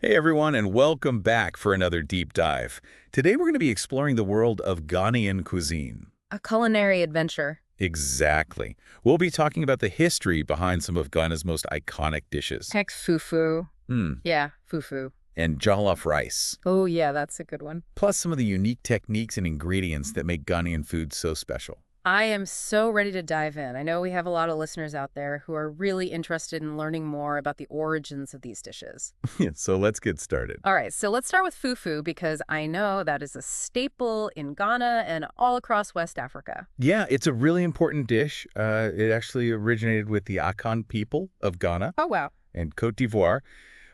Hey everyone, and welcome back for another deep dive. Today we're going to be exploring the world of Ghanaian cuisine. A culinary adventure. Exactly. We'll be talking about the history behind some of Ghana's most iconic dishes. Heck, fufu. Hmm. Yeah, fufu. And jollof rice. Oh, yeah, that's a good one. Plus some of the unique techniques and ingredients that make Ghanaian food so special. I am so ready to dive in. I know we have a lot of listeners out there who are really interested in learning more about the origins of these dishes. So let's get started. All right, so let's start with fufu because I know that is a staple in Ghana and all across West Africa. Yeah, it's a really important dish. It actually originated with the Akan people of Ghana Oh, wow. and Côte d'Ivoire.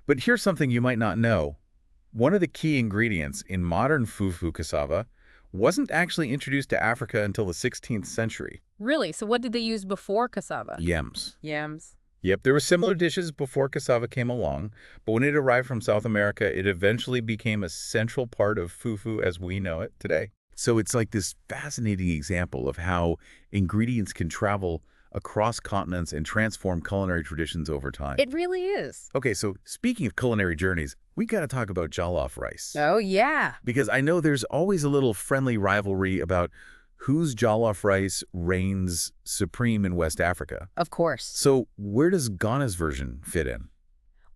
But here's something you might not know. One of the key ingredients in modern fufu cassava wasn't actually introduced to Africa until the 16th century. Really? So what did they use before cassava? Yams. Yams. Yep, there were similar dishes before cassava came along, but when it arrived from South America, it eventually became a central part of fufu as we know it today. So it's like this fascinating example of how ingredients can travel across continents and transform culinary traditions over time. It really is. Okay, so speaking of culinary journeys, we got to talk about jollof rice. Oh, yeah. Because I know there's always a little friendly rivalry about whose jollof rice reigns supreme in West Africa. Of course. So where does Ghana's version fit in?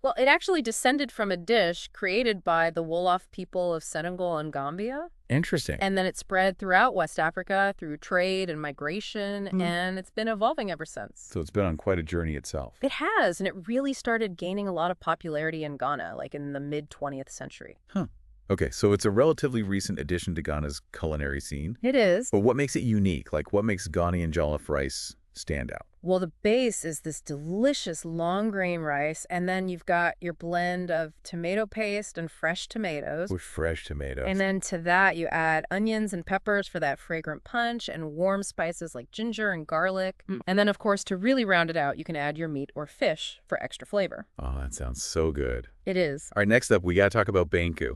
Well, it actually descended from a dish created by the Wolof people of Senegal and Gambia. Interesting. And then it spread throughout West Africa through trade and migration, and it's been evolving ever since. So it's been on quite a journey itself. It has, and it really started gaining a lot of popularity in Ghana, like in the mid-20th century. Huh. Okay, so it's a relatively recent addition to Ghana's culinary scene. It is. But what makes it unique? Like, what makes Ghanaian jollof rice stand out? Well, the base is this delicious long grain rice, and then you've got your blend of tomato paste and fresh tomatoes. With fresh tomatoes. And then to that, you add onions and peppers for that fragrant punch and warm spices like ginger and garlic. And then, of course, to really round it out, you can add your meat or fish for extra flavor. Oh, that sounds so good. It is. All right, next up, we got to talk about banku.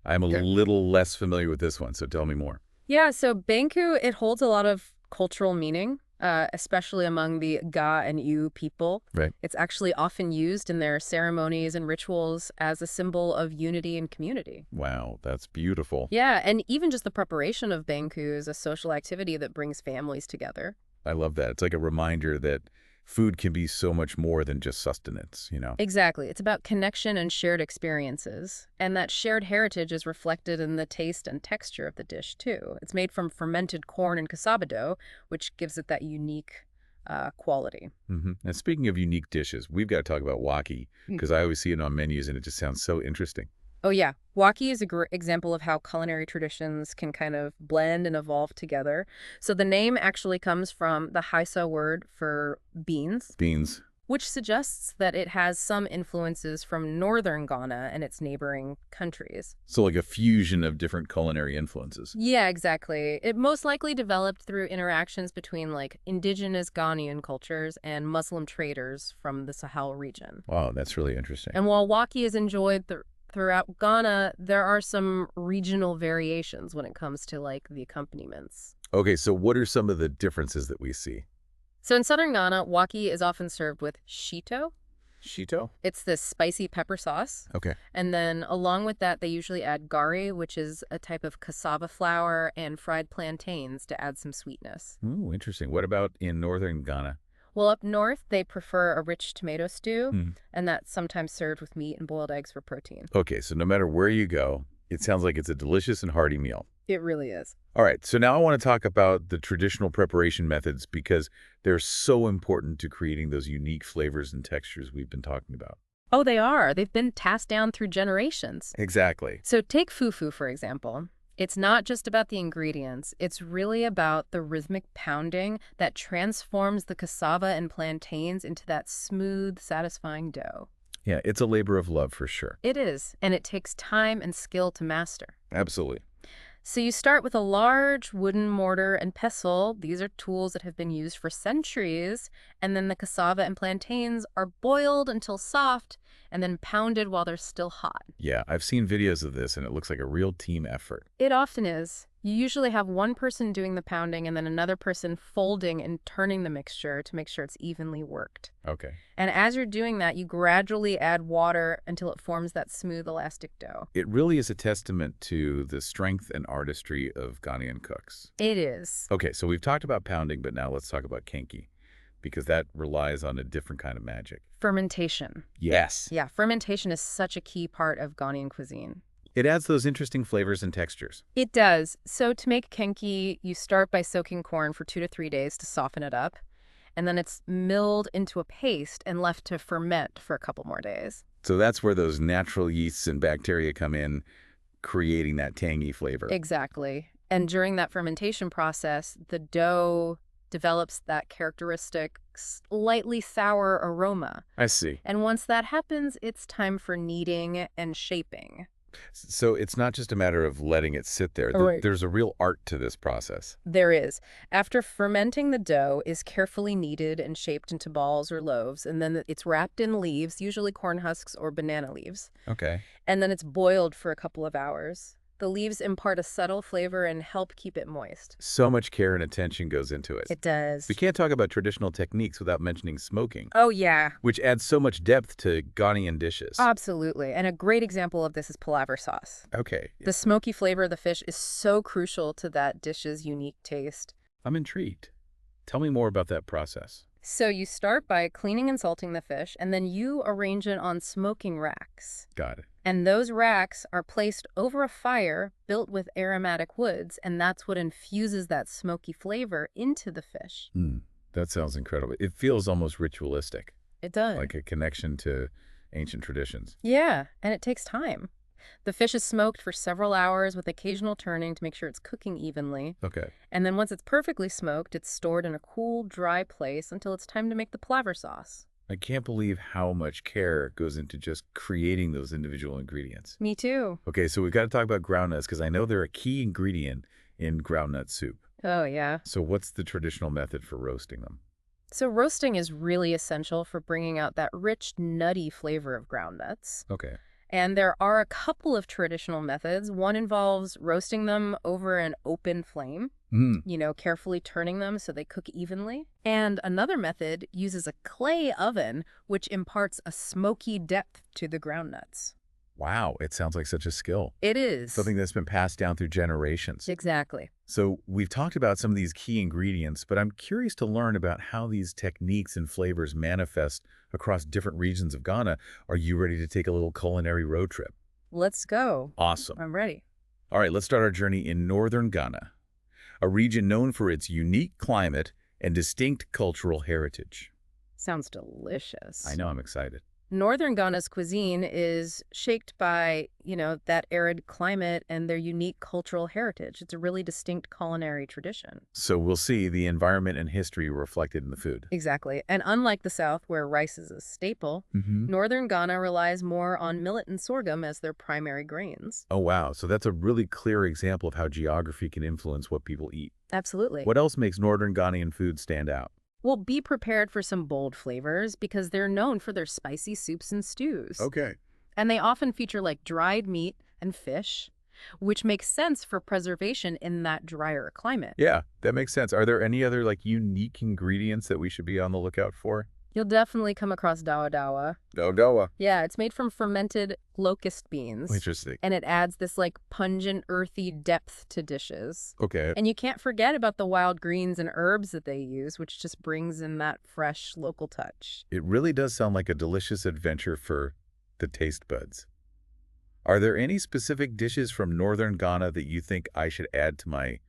I'm a little less familiar with this one, so tell me more. Yeah, so banku, it holds a lot of cultural meaning, especially among the Ga and Yu people. Right. It's actually often used in their ceremonies and rituals as a symbol of unity and community. Wow, that's beautiful. Yeah, and even just the preparation of banku is a social activity that brings families together. I love that. It's like a reminder that food can be so much more than just sustenance, you know? Exactly. It's about connection and shared experiences. And that shared heritage is reflected in the taste and texture of the dish, too. It's made from fermented corn and cassava dough, which gives it that unique quality. And speaking of unique dishes, we've got to talk about waki, because I always see it on menus and it just sounds so interesting. Oh, yeah. Waki is a great example of how culinary traditions can kind of blend and evolve together. So the name actually comes from the Haisa word for beans. Beans. Which suggests that it has some influences from northern Ghana and its neighboring countries. So like a fusion of different culinary influences. Yeah, exactly. It most likely developed through interactions between like indigenous Ghanaian cultures and Muslim traders from the Sahel region. Wow, that's really interesting. And while waki is enjoyed throughout Ghana, there are some regional variations when it comes to like the accompaniments. Okay, so what are some of the differences that we see? So in southern Ghana, waki is often served with shito. Shito? It's this spicy pepper sauce. Okay. And then along with that, they usually add gari, which is a type of cassava flour, and fried plantains to add some sweetness. Ooh, interesting. What about in northern Ghana? Well, up north, they prefer a rich tomato stew, and that's sometimes served with meat and boiled eggs for protein. Okay, so no matter where you go, it sounds like it's a delicious and hearty meal. It really is. All right, so now I want to talk about the traditional preparation methods because they're so important to creating those unique flavors and textures we've been talking about. Oh, they are. They've been passed down through generations. Exactly. So take fufu, for example. It's not just about the ingredients. It's really about the rhythmic pounding that transforms the cassava and plantains into that smooth, satisfying dough. Yeah, it's a labor of love for sure. It is, and it takes time and skill to master. Absolutely. So you start with a large wooden mortar and pestle. These are tools that have been used for centuries. And then the cassava and plantains are boiled until soft and then pounded while they're still hot. Yeah, I've seen videos of this and it looks like a real team effort. It often is. You usually have one person doing the pounding and then another person folding and turning the mixture to make sure it's evenly worked. Okay. And as you're doing that, you gradually add water until it forms that smooth, elastic dough. It really is a testament to the strength and artistry of Ghanaian cooks. It is. Okay, so we've talked about pounding, but now let's talk about kenki, because that relies on a different kind of magic. Fermentation. Yes. Yeah, fermentation is such a key part of Ghanaian cuisine. It adds those interesting flavors and textures. It does. So to make kenki, you start by soaking corn for 2 to 3 days to soften it up. And then it's milled into a paste and left to ferment for a couple more days. So that's where those natural yeasts and bacteria come in, creating that tangy flavor. Exactly. And during that fermentation process, the dough develops that characteristic slightly sour aroma. I see. And once that happens, it's time for kneading and shaping. So it's not just a matter of letting it sit there. Right. There's a real art to this process. There is. After fermenting, the dough is carefully kneaded and shaped into balls or loaves, and then it's wrapped in leaves, usually corn husks or banana leaves. Okay. And then it's boiled for a couple of hours. The leaves impart a subtle flavor and help keep it moist. So much care and attention goes into it. It does. We can't talk about traditional techniques without mentioning smoking, Oh, yeah. which adds so much depth to Ghanaian dishes. Absolutely. And a great example of this is palaver sauce. Okay. The smoky flavor of the fish is so crucial to that dish's unique taste. I'm intrigued. Tell me more about that process. So you start by cleaning and salting the fish, and then you arrange it on smoking racks. Got it. And those racks are placed over a fire built with aromatic woods, and that's what infuses that smoky flavor into the fish. That sounds incredible. It feels almost ritualistic, It does. like a connection to ancient traditions. Yeah, and it takes time. The fish is smoked for several hours with occasional turning to make sure it's cooking evenly. Okay. And then once it's perfectly smoked, it's stored in a cool, dry place until it's time to make the palaver sauce. I can't believe how much care goes into just creating those individual ingredients. Me too. Okay, so we've got to talk about groundnuts because I know they're a key ingredient in groundnut soup. Oh, yeah. So what's the traditional method for roasting them? So roasting is really essential for bringing out that rich, nutty flavor of groundnuts. Okay. And there are a couple of traditional methods. One involves roasting them over an open flame, carefully turning them so they cook evenly. And another method uses a clay oven, which imparts a smoky depth to the groundnuts. Wow, it sounds like such a skill. It is. Something that's been passed down through generations. Exactly. So we've talked about some of these key ingredients, but I'm curious to learn about how these techniques and flavors manifest across different regions of Ghana. Are you ready to take a little culinary road trip? Let's go. Awesome. I'm ready. All right, let's start our journey in northern Ghana, a region known for its unique climate and distinct cultural heritage. Sounds delicious. I know, I'm excited. Northern Ghana's cuisine is shaped by, that arid climate and their unique cultural heritage. It's a really distinct culinary tradition. So we'll see the environment and history reflected in the food. Exactly. And unlike the South, where rice is a staple, Northern Ghana relies more on millet and sorghum as their primary grains. Oh, wow. So that's a really clear example of how geography can influence what people eat. Absolutely. What else makes northern Ghanaian food stand out? Well, be prepared for some bold flavors because they're known for their spicy soups and stews. Okay. And they often feature like dried meat and fish, which makes sense for preservation in that drier climate. Yeah, that makes sense. Are there any other unique ingredients that we should be on the lookout for? You'll definitely come across dawa dawa. Dodoa. Yeah, it's made from fermented locust beans. Interesting. And it adds this pungent, earthy depth to dishes. Okay. And you can't forget about the wild greens and herbs that they use, which just brings in that fresh local touch. It really does sound like a delicious adventure for the taste buds. Are there any specific dishes from northern Ghana that you think I should add to my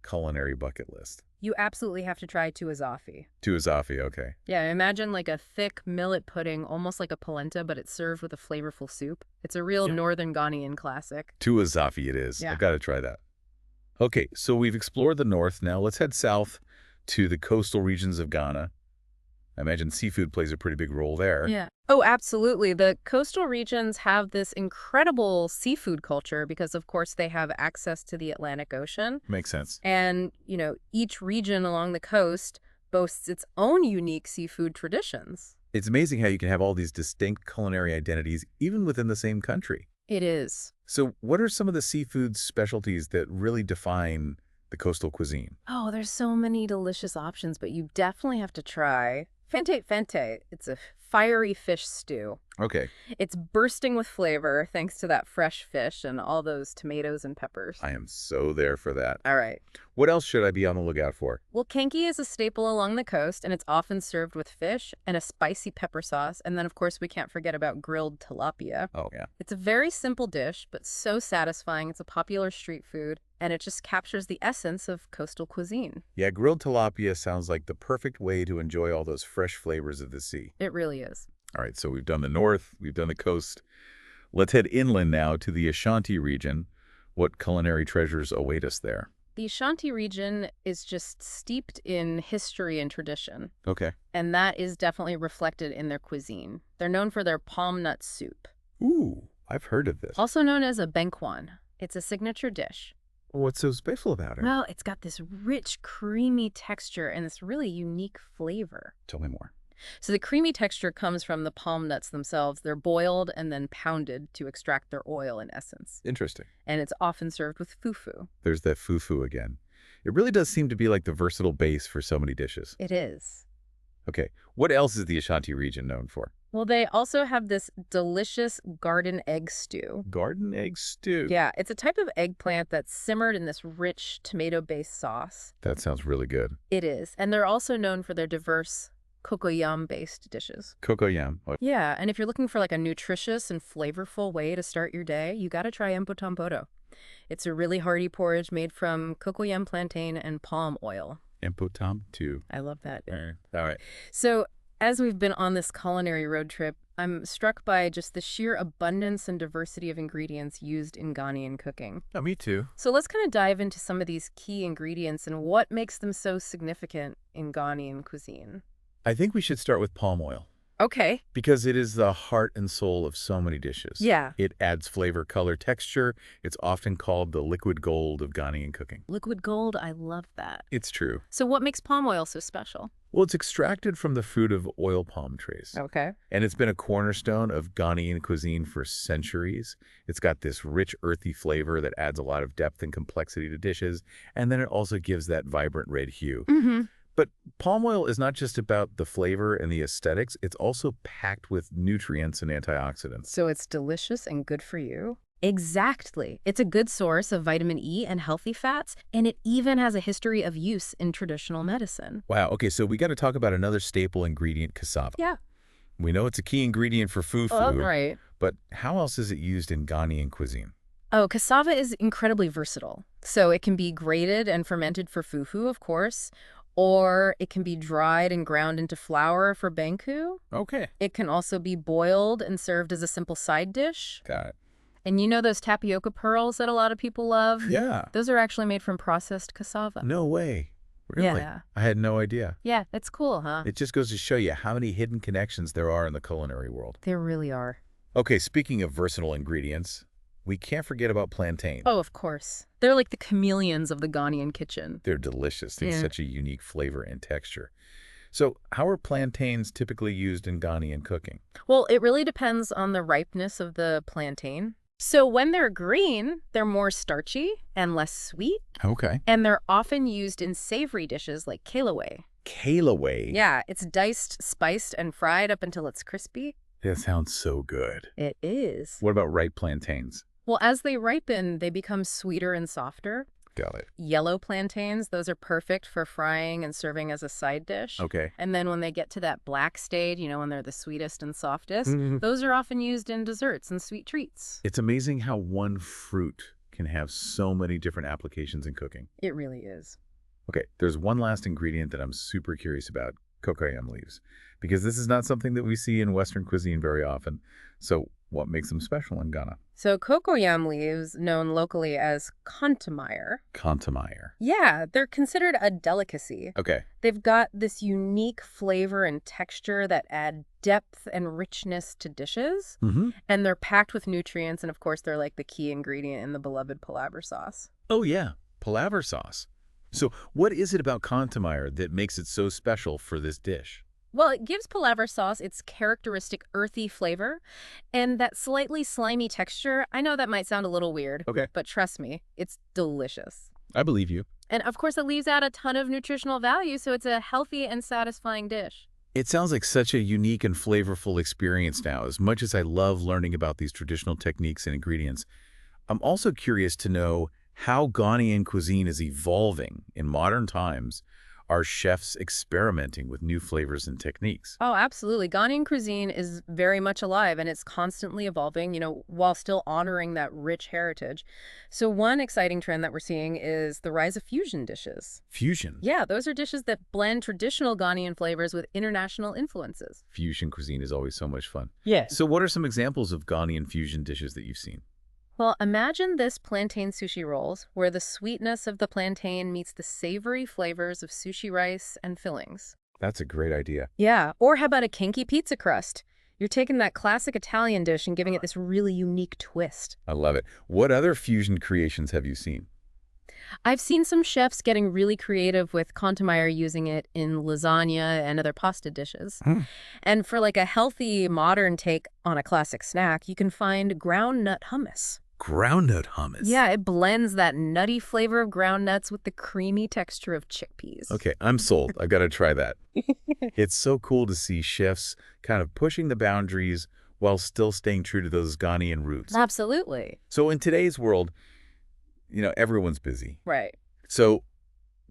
culinary bucket list? You absolutely have to try tuazafi. Tuazafi, okay. Yeah, imagine a thick millet pudding, almost like a polenta, but it's served with a flavorful soup. It's a real northern Ghanaian classic. Tuazafi it is. Yeah. I've got to try that. Okay, so we've explored the north. Now let's head south to the coastal regions of Ghana. I imagine seafood plays a pretty big role there. Yeah. Oh, absolutely. The coastal regions have this incredible seafood culture because, of course, they have access to the Atlantic Ocean. Makes sense. And, each region along the coast boasts its own unique seafood traditions. It's amazing how you can have all these distinct culinary identities even within the same country. It is. So what are some of the seafood specialties that really define the coastal cuisine? Oh, there's so many delicious options, but you definitely have to try Fente Fente. It's a fiery fish stew. Okay, It's bursting with flavor thanks to that fresh fish and all those tomatoes and peppers. I am so there for that. All right. What else should I be on the lookout for? Well, kenki is a staple along the coast, and it's often served with fish and a spicy pepper sauce. And then, of course, we can't forget about grilled tilapia. Oh, yeah. It's a very simple dish, but so satisfying. It's a popular street food, and it just captures the essence of coastal cuisine. Yeah, grilled tilapia sounds like the perfect way to enjoy all those fresh flavors of the sea. It really is. All right, so we've done the north, we've done the coast. Let's head inland now to the Ashanti region. What culinary treasures await us there? The Ashanti region is just steeped in history and tradition, Okay. and that is definitely reflected in their cuisine. They're known for their palm nut soup, Ooh, I've heard of this. also known as a benkwan. It's a signature dish. What's so special about it? Well, it's got this rich, creamy texture and this really unique flavor. Tell me more. So the creamy texture comes from the palm nuts themselves. They're boiled and then pounded to extract their oil in essence. Interesting. And it's often served with fufu. There's that fufu again. It really does seem to be like the versatile base for so many dishes. It is. Okay, what else is the Ashanti region known for? Well, they also have this delicious garden egg stew. Garden egg stew. Yeah, it's a type of eggplant that's simmered in this rich tomato-based sauce. That sounds really good. It is. And they're also known for their diverse cocoyam-based dishes. Cocoyam. Oh, Yeah, and if you're looking for like a nutritious and flavorful way to start your day, you got to try empotampoto. It's a really hearty porridge made from cocoyam plantain and palm oil. Empotam too. I love that. All right. So, as we've been on this culinary road trip, I'm struck by just the sheer abundance and diversity of ingredients used in Ghanaian cooking. Oh, me too. So let's kind of dive into some of these key ingredients and what makes them so significant in Ghanaian cuisine. I think we should start with palm oil Okay. because it is the heart and soul of so many dishes. Yeah. It adds flavor, color, texture. It's often called the liquid gold of Ghanaian cooking. Liquid gold, I love that. It's true. So what makes palm oil so special? Well, it's extracted from the fruit of oil palm trees. Okay. And it's been a cornerstone of Ghanaian cuisine for centuries. It's got this rich, earthy flavor that adds a lot of depth and complexity to dishes. And then it also gives that vibrant red hue. Mm-hmm. But palm oil is not just about the flavor and the aesthetics. It's also packed with nutrients and antioxidants. So it's delicious and good for you? Exactly. It's a good source of vitamin E and healthy fats, and it even has a history of use in traditional medicine. Wow. Okay, so we got to talk about another staple ingredient, cassava. Yeah. We know it's a key ingredient for fufu, Oh, right. but how else is it used in Ghanaian cuisine? Oh, cassava is incredibly versatile. So it can be grated and fermented for fufu, of course, or it can be dried and ground into flour for banku. Okay. It can also be boiled and served as a simple side dish. Got it. And you know those tapioca pearls that a lot of people love? Yeah. Those are actually made from processed cassava. No way. Really? Yeah. I had no idea. Yeah, that's cool, huh? It just goes to show you how many hidden connections there are in the culinary world. There really are. Okay, speaking of versatile ingredients, we can't forget about plantain. Oh, of course. They're like the chameleons of the Ghanaian kitchen. They're delicious. They have Yeah. such a unique flavor and texture. So how are plantains typically used in Ghanaian cooking? Well, it really depends on the ripeness of the plantain. So when they're green, they're more starchy and less sweet, Okay. and they're often used in savory dishes like kelewe. Kaleaway. Yeah, it's diced, spiced, and fried up until it's crispy. That sounds so good. It is. What about ripe plantains? Well, as they ripen, they become sweeter and softer. Got it. Yellow plantains, those are perfect for frying and serving as a side dish. Okay. And then when they get to that black stage, you know, when they're the sweetest and softest, Mhm. those are often used in desserts and sweet treats. It's amazing how one fruit can have so many different applications in cooking. It really is. Okay, there's one last ingredient that I'm super curious about, cocoyam leaves, because this is not something that we see in Western cuisine very often. So what makes them special in Ghana? So cocoyam leaves, known locally as contamire, Contamire. yeah, they're considered a delicacy. Okay. They've got this unique flavor and texture that add depth and richness to dishes, Mm-hmm. and they're packed with nutrients, and of course they're like the key ingredient in the beloved palaver sauce. Oh, yeah, palaver sauce. So what is it about contamire that makes it so special for this dish? Well, it gives palaver sauce its characteristic earthy flavor and that slightly slimy texture. I know that might sound a little weird, Okay. but trust me, it's delicious. I believe you. And of course, it leaves out a ton of nutritional value, so it's a healthy and satisfying dish. It sounds like such a unique and flavorful experience now. As much as I love learning about these traditional techniques and ingredients, I'm also curious to know how Ghanaian cuisine is evolving in modern times. Are chefs experimenting with new flavors and techniques? Oh, absolutely. Ghanaian cuisine is very much alive and it's constantly evolving, while still honoring that rich heritage. So one exciting trend that we're seeing is the rise of fusion dishes. Fusion. Yeah, those are dishes that blend traditional Ghanaian flavors with international influences. Fusion cuisine is always so much fun. Yes. So what are some examples of Ghanaian fusion dishes that you've seen? Well, imagine this plantain sushi rolls, where the sweetness of the plantain meets the savory flavors of sushi rice and fillings. That's a great idea. Yeah, or how about a kinky pizza crust? You're taking that classic Italian dish and giving it this really unique twist. I love it. What other fusion creations have you seen? I've seen some chefs getting really creative with contomeyer, using it in lasagna and other pasta dishes. Hmm. And for like a healthy, modern take on a classic snack, you can find ground nut hummus. Groundnut hummus. Yeah, it blends that nutty flavor of ground nuts with the creamy texture of chickpeas. Okay, I'm sold. I've got to try that. It's so cool to see chefs kind of pushing the boundaries while still staying true to those Ghanaian roots. Absolutely. So in today's world, everyone's busy. Right. So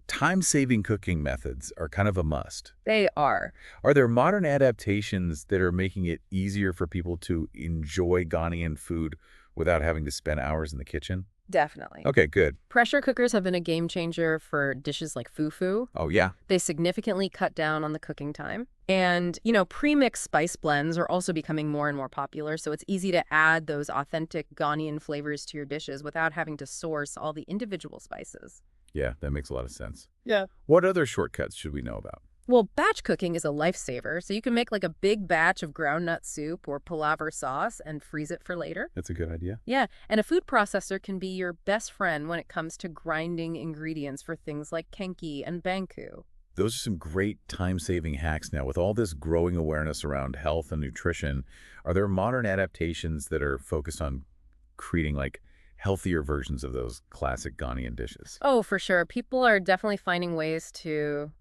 time-saving cooking methods are kind of a must. They are. Are there modern adaptations that are making it easier for people to enjoy Ghanaian food without having to spend hours in the kitchen? Definitely. Okay, good. Pressure cookers have been a game changer for dishes like fufu. Oh, yeah. They significantly cut down on the cooking time. And, pre-mixed spice blends are also becoming more and more popular, so it's easy to add those authentic Ghanaian flavors to your dishes without having to source all the individual spices. Yeah, that makes a lot of sense. Yeah. What other shortcuts should we know about? Well, batch cooking is a lifesaver, so you can make like a big batch of groundnut soup or palaver sauce and freeze it for later. That's a good idea. Yeah, and a food processor can be your best friend when it comes to grinding ingredients for things like kenki and banku. Those are some great time-saving hacks now. With all this growing awareness around health and nutrition, are there modern adaptations that are focused on creating like healthier versions of those classic Ghanaian dishes? Oh, for sure. People are definitely finding ways to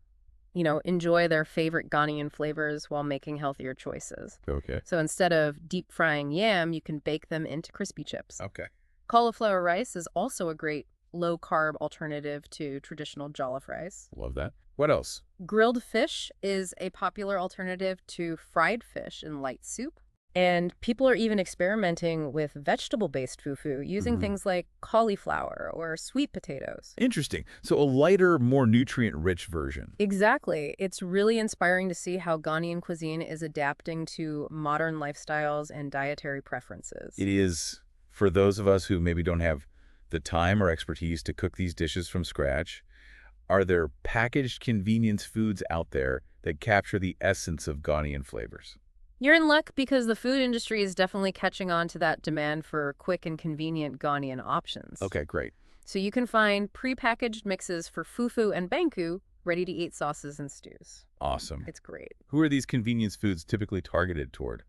enjoy their favorite Ghanaian flavors while making healthier choices. Okay. So instead of deep frying yam, you can bake them into crispy chips. Okay. Cauliflower rice is also a great low-carb alternative to traditional jollof rice. Love that. What else? Grilled fish is a popular alternative to fried fish in light soup. And people are even experimenting with vegetable-based fufu, using things like cauliflower or sweet potatoes. Interesting. So a lighter, more nutrient-rich version. Exactly. It's really inspiring to see how Ghanaian cuisine is adapting to modern lifestyles and dietary preferences. It is, for those of us who maybe don't have the time or expertise to cook these dishes from scratch, are there packaged convenience foods out there that capture the essence of Ghanaian flavors? You're in luck, because the food industry is definitely catching on to that demand for quick and convenient Ghanaian options. Okay, great. So you can find pre-packaged mixes for fufu and banku, ready-to-eat sauces and stews. Awesome. It's great. Who are these convenience foods typically targeted toward?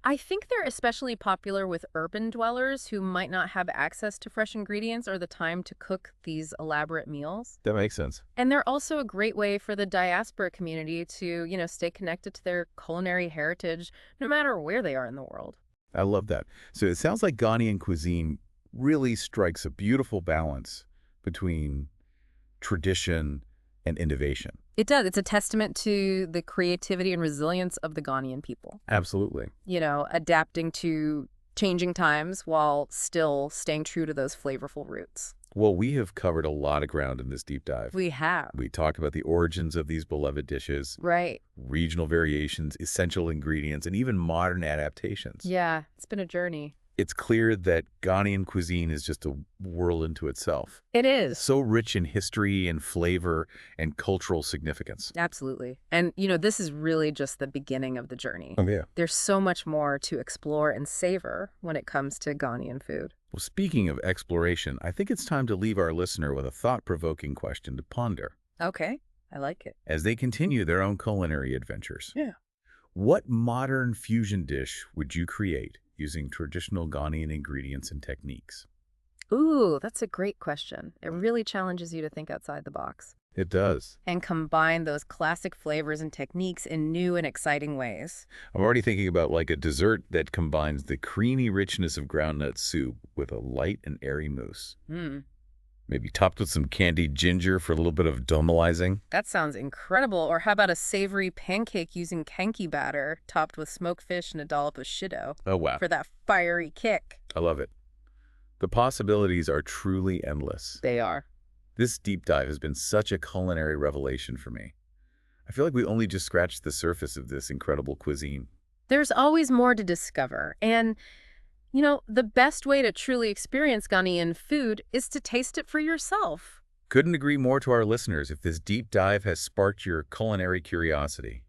I think they're especially popular with urban dwellers who might not have access to fresh ingredients or the time to cook these elaborate meals. That makes sense. And they're also a great way for the diaspora community to, stay connected to their culinary heritage no matter where they are in the world. I love that. So it sounds like Ghanaian cuisine really strikes a beautiful balance between tradition and innovation. It does. It's a testament to the creativity and resilience of the Ghanaian people. Absolutely. Adapting to changing times while still staying true to those flavorful roots. Well, we have covered a lot of ground in this deep dive. We have. We talked about the origins of these beloved dishes, Right. regional variations, essential ingredients, and even modern adaptations. Yeah, it's been a journey. It's clear that Ghanaian cuisine is just a world into itself. It is. So rich in history and flavor and cultural significance. Absolutely. And, this is really just the beginning of the journey. Oh, yeah. There's so much more to explore and savor when it comes to Ghanaian food. Well, speaking of exploration, I think it's time to leave our listener with a thought-provoking question to ponder. Okay. I like it. as they continue their own culinary adventures. Yeah. What modern fusion dish would you create using traditional Ghanaian ingredients and techniques? Ooh, that's a great question. It really challenges you to think outside the box It does. and combine those classic flavors and techniques in new and exciting ways. I'm already thinking about like a dessert that combines the creamy richness of groundnut soup with a light and airy mousse. Hmm. Maybe topped with some candied ginger for a little bit of caramelizing. That sounds incredible. Or how about a savory pancake using kenki batter topped with smoked fish and a dollop of shido Oh, wow. for that fiery kick? I love it. The possibilities are truly endless. They are. This deep dive has been such a culinary revelation for me. I feel like we only just scratched the surface of this incredible cuisine. There's always more to discover. And, the best way to truly experience Ghanaian food is to taste it for yourself. Couldn't agree more to our listeners if this deep dive has sparked your culinary curiosity.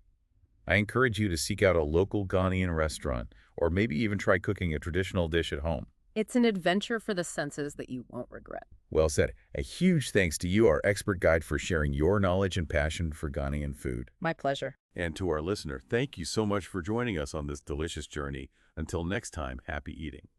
I encourage you to seek out a local Ghanaian restaurant or maybe even try cooking a traditional dish at home. It's an adventure for the senses that you won't regret. Well said. A huge thanks to you, our expert guide, for sharing your knowledge and passion for Ghanaian food. My pleasure. And to our listener, thank you so much for joining us on this delicious journey. Until next time, happy eating.